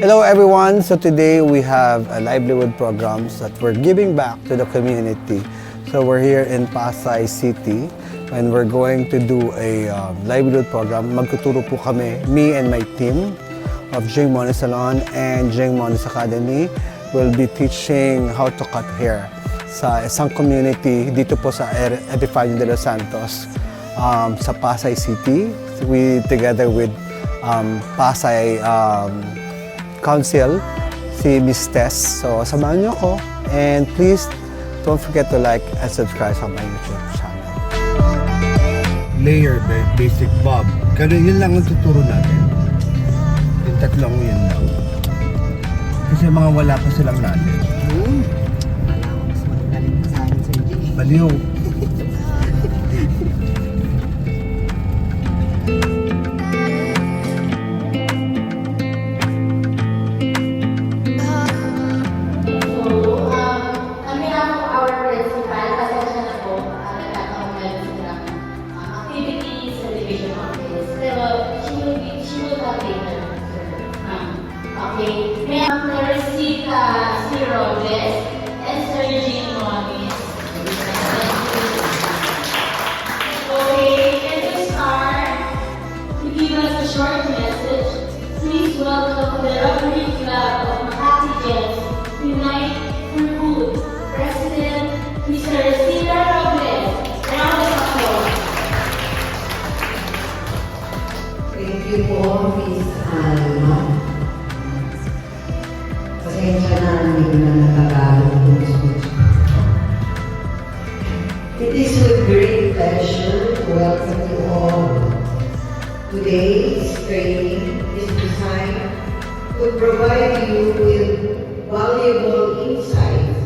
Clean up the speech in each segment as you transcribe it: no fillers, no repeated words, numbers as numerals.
Hello everyone, so today we have a livelihood programs that we're giving back to the community. So we're here in Pasay City and we're going to do a livelihood program. Magtuturo po kami, me and my team of Jing Moniz Salon and Jing Moniz Academy will be teaching how to cut hair sa isang community dito po sa Epifanio de los Santos sa Pasay City. We together with Pasay Council, si Miss Tess. So, samahan niyo ako. And please, don't forget to like and subscribe sa my YouTube channel. Layer, basic bob. Ganun, yun lang ang tuturo natin. Yung tatlong yun lang. Kasi mga wala pa silang knowledge. Wala ko mas magaling pa sa akin, Sir Jay. Baliw. Okay, may Teresita C. Robles and Sir Jing Moniz. Okay, and to start, to give us a short message, please welcome the Rotary Club of Makati Gems Unite for Food President, Mr. Teresita Robles. Round of applause. Thank you po, Miss Alma. Pasensya na, hindi na natagalog kung gusto. It is with great pleasure to welcome you all. Today's training is designed to provide you with valuable insights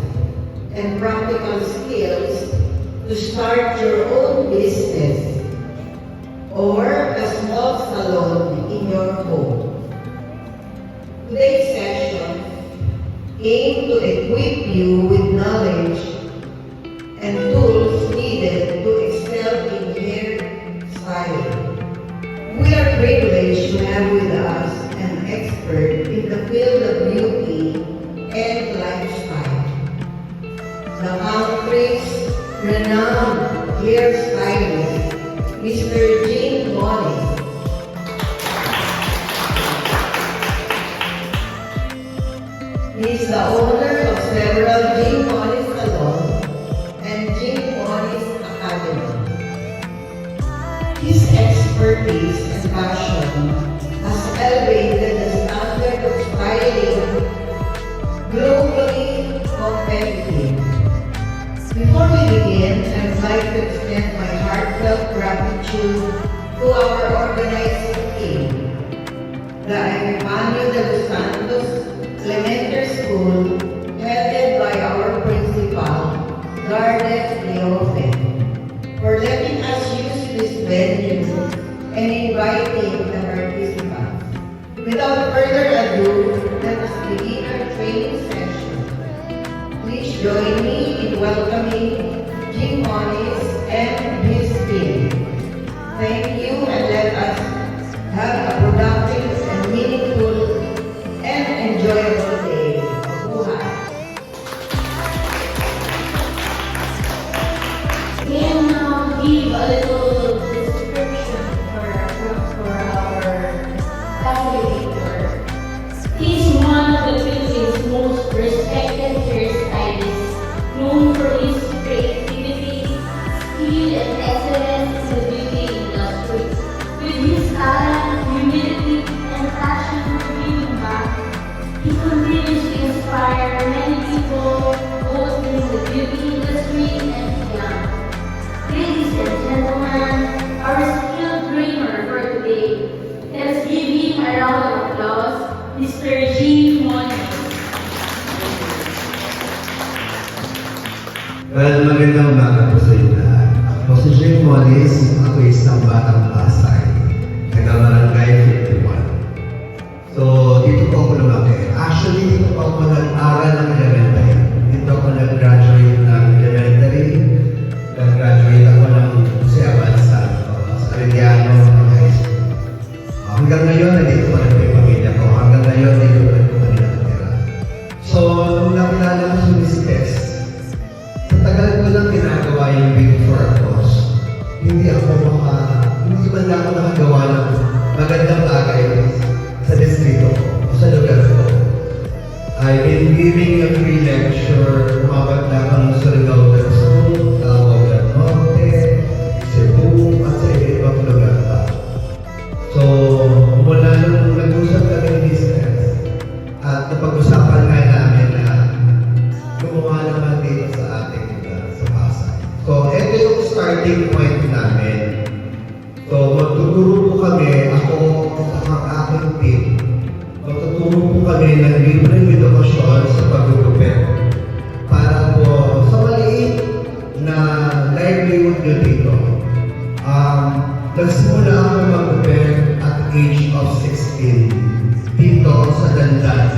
and practical skills to start your own business or a small salon in your home. Today's session aims to equip you with knowledge and tools needed to excel in hair styling. We are privileged to have with us an expert in the field of beauty and lifestyle. The country's renowned hairstylist, Mr. Jing Moniz. He is the owner of several Jing Moniz Salon and Jing Moniz Academy. His expertise and passion has elevated the standard of styling globally competitive. Before we begin, I would like to extend my heartfelt gratitude to our organizing team, the Epifanio de los Santos Elementary School, headed by our principal, Garnet Leofe, for letting us use this venue and inviting the participants. Without further ado, let us begin our training session. Please join me in welcoming Jing Moniz and his team. Thank you, and let us have a productive and meaningful and enjoyable day. Mabuhay! Can now give a little description for our facilitator. He's one of the Philippines' most respected hairstylists, known for his creativity, skill, and excellence in the beauty industry. With his talent, humility, and passion for giving back, he continues to inspire many people, both in the beauty industry and beyond. Ladies and gentlemen, our skilled trainer for today, let us give him a round of applause, Mr. Jing Moniz. Well, magandang umaga po sa inyo lahat. Ako si Jing Moniz, ako isang batang Pasay, taga-Barangay 51. So, dito po ako lumaki. Actually, dito po ako nag-aral ng elementary. Dito ako nag-graduate ng elementary. Nag-graduate ako ng Jose Avanzan sa Arellano High School. Hanggang ngayon, nandito pa rin po yung pamilya ko. Hanggang ngayon, dito pa rin po ko lang ginagawa yung big for a cause. Hindi man lang ako nakagawa ng magandang bagay sa distrito ko, o sa lugar ko. I've been giving a free lecture, umabot na ako ng Surigao del Sur, Davao del Norte, Cebu, at sa ibang lugar pa. So, mula nung nag-usap kami ng business, at napag-usapan nga namin na gumawa naman dito sa ating lugar, sa Pasay. So, ito yung starting point namin. So, magtuturo po kami, ako at ang aking team, magtuturo po kami ng libreng edukasyon sa pag-gugupit para po sa maliit na livelihood nyo dito. Nagsimula ako mag-gupit at age of 16 dito sa Dandan.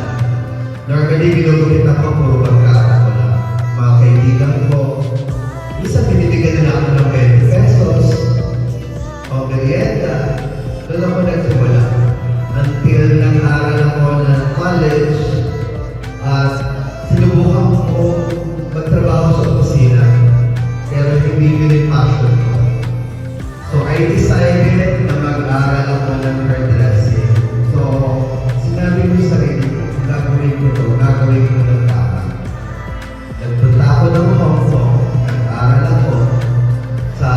Normally, ginugupit ako puro magkakaroon ko lang. Mga kaibigan ko, isang binibigyan nila ako ng 20 pesos, o merienda, doon ako nagsimula. Until nag-aaral ako ng college, at sinubukan ko magtrabaho sa opisina, pero hindi yun yung passion ko. So I decided na mag-aaral ako ng hairdressing. So sinabi ko sa sarili ko, gagawin ko to, gagawin ko ng tama. Nagpunta ako ng Hong Kong, nag-aaral ako sa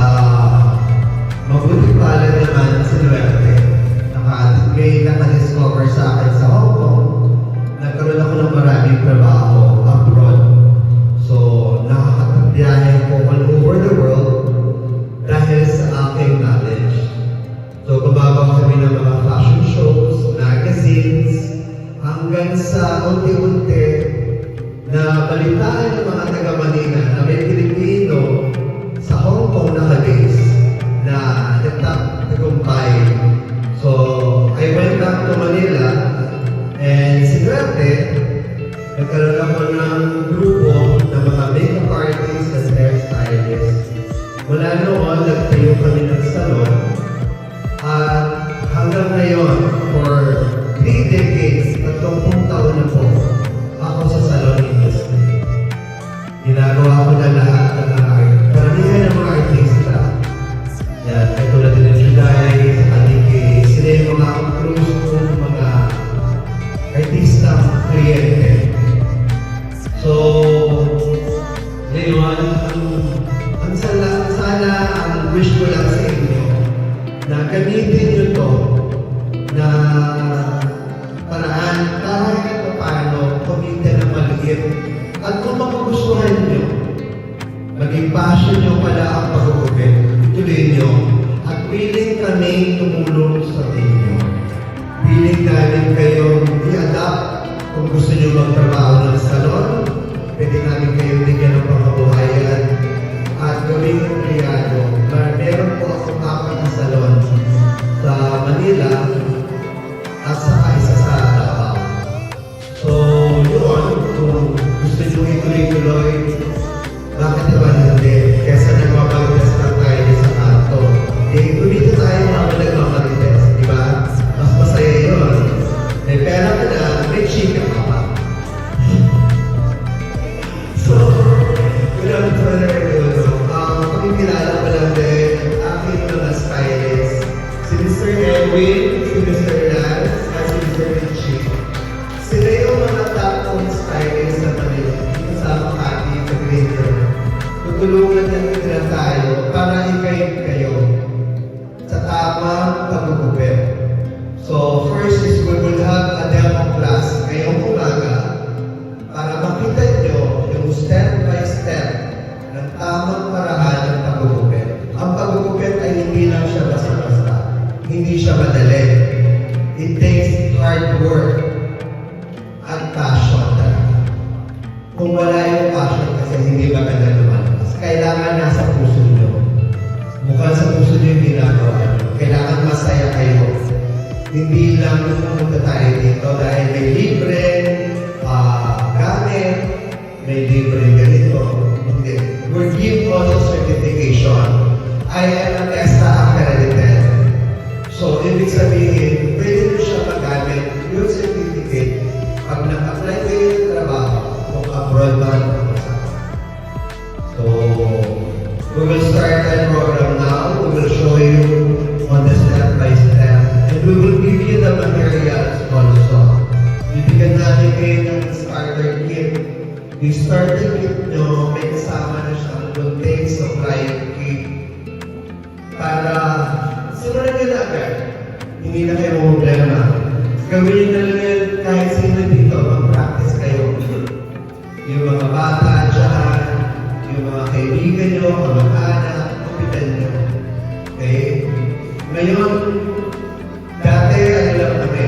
mabuti pala naman sa Nuerte. May naka-discover sa akin sa Hong Kong, nagkaroon ako ng maraming trabaho abroad. So, nakakatabiyahe ako all over the world dahil sa aking knowledge. So, gumagawa kami ng mga fashion shows, magazines, hanggang sa unti-unti na balitaan ng mga taga-Manila na may Pilipino sa Hong Kong naka-base na nagtagumpay. So, I went back to Manila and sinwerte, nagkaroon ako ng grupo ng mga makeup artists and hairstylists. Mula noon, nagtayo kami ng salon at hanggang ngayon, for 3 decades, 30 taon na po, ako sa salon industry. Ginagawa ko na lahat ng mga karamihan ng mga artista. Yan, ay tulad din ng July, sa Kaliki, sila yung mga cruise kong mga artista kliyente. So, ngayon, sana ang wish ko lang sa inyo na gamitin nyo to na paraan kahit paano kumita ng maliit. At kung magugustuhan nyo, maging passion nyo pala ang pag-gupit, ituloy nyo. At willing kami tumulong sa inyo. Willing namin kayong i-adapt kung gusto nyo magtrabaho ng salon. Pwede namin kayong bigyan ng pangkabuhayan at gawing empleyado. Meron po akong 4 na salon sa Manila at saka isa sa Davao. So, yun, kung gusto nyo ituloy-tuloy, bakit naman hindi? Kesa nagmamagdas lang tayo sa kanto. Dito tayo mga nagmamagdas, di ba? Mas masaya yun. May pera ka na, may chika ka pa. So, without further ado, pakikilala ko lang din ang aking mga stylists. Si Mr. Edwin, si Mr. Lance, at si Mr. Richie. Sila yung mga top stylists na Manila. Sa Makati, sa Greener. Tutulungan nila tayo para i-guide kayo sa tamang pag-gupit. So, first is we will have a demo class ngayong umaga para makita nyo yung step by step ng tamang paraan ng pag-gupit. Ang pag-gupit ay hindi lang siya basta-basta. Hindi siya madali. It takes hard work at passion talaga. Kung wala yung passion kasi hindi maganda naman. Kailangan nasa puso nyo. Mukhang sa puso nyo yung ginagawa nyo. Kailangan masaya kayo. Hindi lang pumunta tayo dito dahil may libre gamit, may libre ganito. Hindi. We're giving also certification. I am an ESTA accredited. So, ibig sabihin, pwede nyo siya magamit yung certificate pag nag-apply kayo ng trabaho kung abroad man. So, We will start that program now. We will show you on the step by step. And we will give you the materials also. Bibigyan natin kayo ng starter kit. Yung starter kit nyo, may kasama na siyang contain supply kit. Para simulan nyo na agad. Hindi na kayo problema. Gawin na lang yan kahit sino dito. Mag-practice kayo. Yung mga bata dyan, yung mga kaibigan nyo, kamag-anak, kapitan nyo. Okay? Ngayon, dati ano lang kami,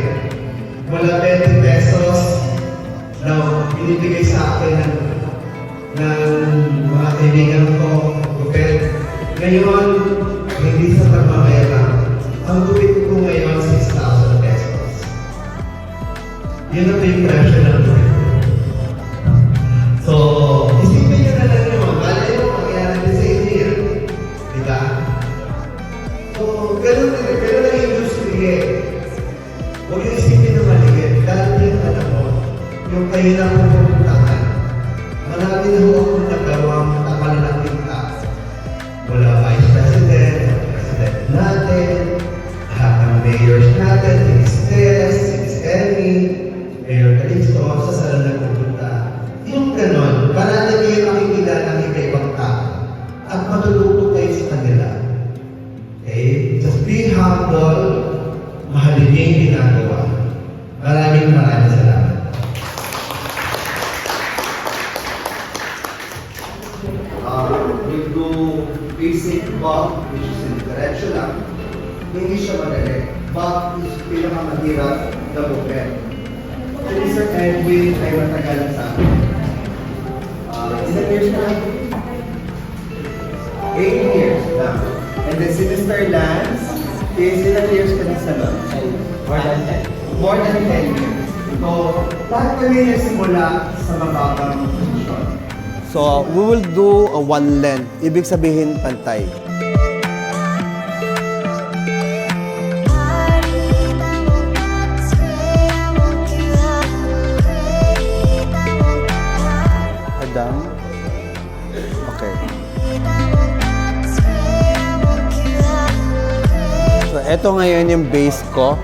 wala 20 pesos na binibigay sa akin ng mga kaibigan ko, gupit. Ngayon, hindi sa pagmamayabang. Ang gupit ko ngayon, 6,000 pesos. Yun ang yung pressure ng gupit ko. So, isipin nyo na lang yun. Malay mo, mangyayari din sa inyo yan. Diba? So, ganun na yung industry eh. Huwag yung isipin na maliit. Dahil yung alam mo, yung kayo na pupuntahan. Marami na ho akong nagawang takalalaking taas. Wala vice president, president natin, lahat ng mayors natin, Ministers, Ms. Emmy, Mayor Calixto, sa sala na pupunta. Yung ganon, para na kayo makikilala ng iba-ibang tao at matututo kayo sa kanila. Okay? Just be humble, mahalin niyo yung ginagawa. Maraming salamat. We'll do basic bump, which is in diretso lang. Hindi siya madali. Bump is pinakamahirap na movement. Si Sir Edwin ay matagalan sa akin. Ilan years na lang? 8 years lang. And then si Mr. Lance, ilan years ka na sa nun? More than 10. More than 10 years. So, lahat kami nagsimula sa mababang posisyon. So, we will do a one length. Ibig sabihin, pantay. Adam. Okay. So, eto ngayon yung base ko.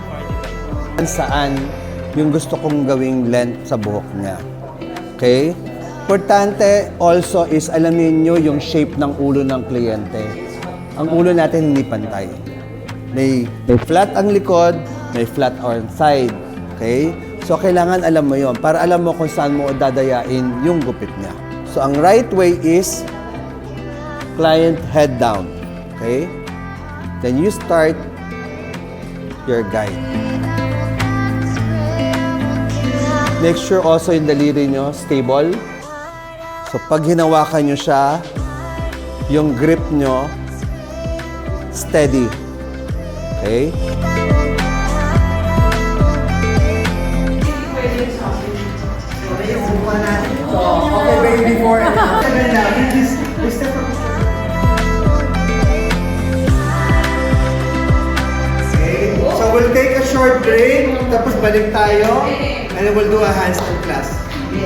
Saan yung gusto kong gawing length sa buhok niya. Okay? Importante also is alamin nyo yung shape ng ulo ng kliyente. Ang ulo natin hindi pantay. May flat ang likod, may flat on side. Okay? So, kailangan alam mo yon para alam mo kung saan mo dadayain yung gupit niya. So, ang right way is client head down. Okay? Then you start your guide. Make sure also yung daliri nyo stable. So, pag hinawakan nyo siya, yung grip nyo, steady. Okay? Okay, baby, before and after na, Okay, so we'll take a short break, tapos balik tayo, and then we'll do a handstand class.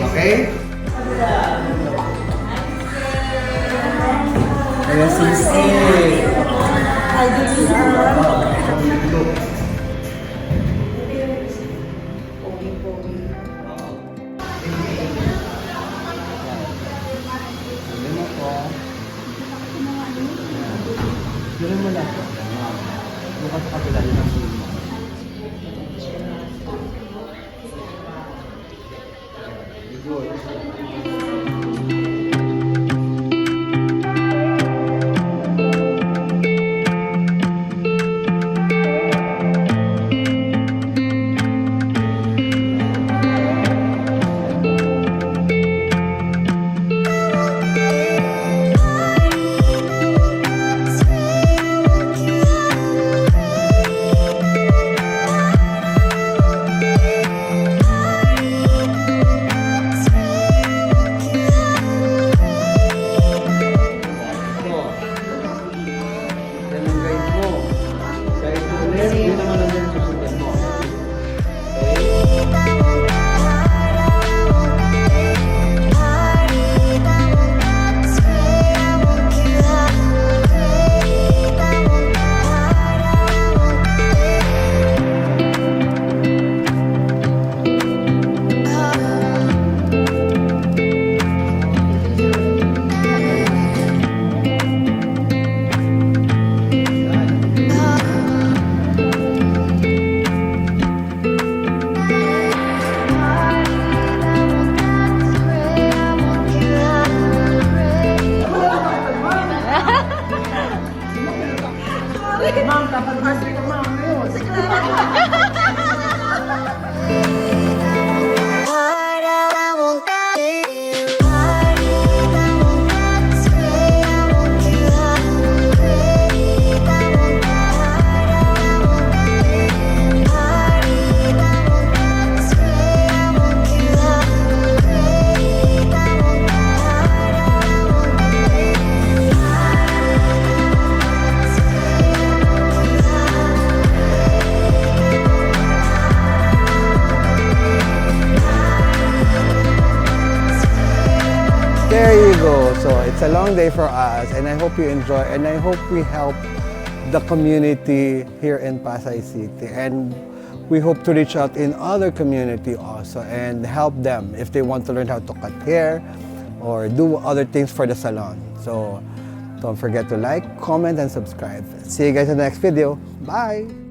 Okay? Ayan, sisi. Ganun mo lang. Bukas sa kapila yun ang sulit mo. Ma'am, dapat birthday ko, ma'am. Ngayon. There you go. So it's a long day for us, and I hope you enjoy, and I hope we help the community here in Pasay City. And we hope to reach out in other community also and help them if they want to learn how to cut hair or do other things for the salon. So don't forget to like, comment, and subscribe. See you guys in the next video. Bye!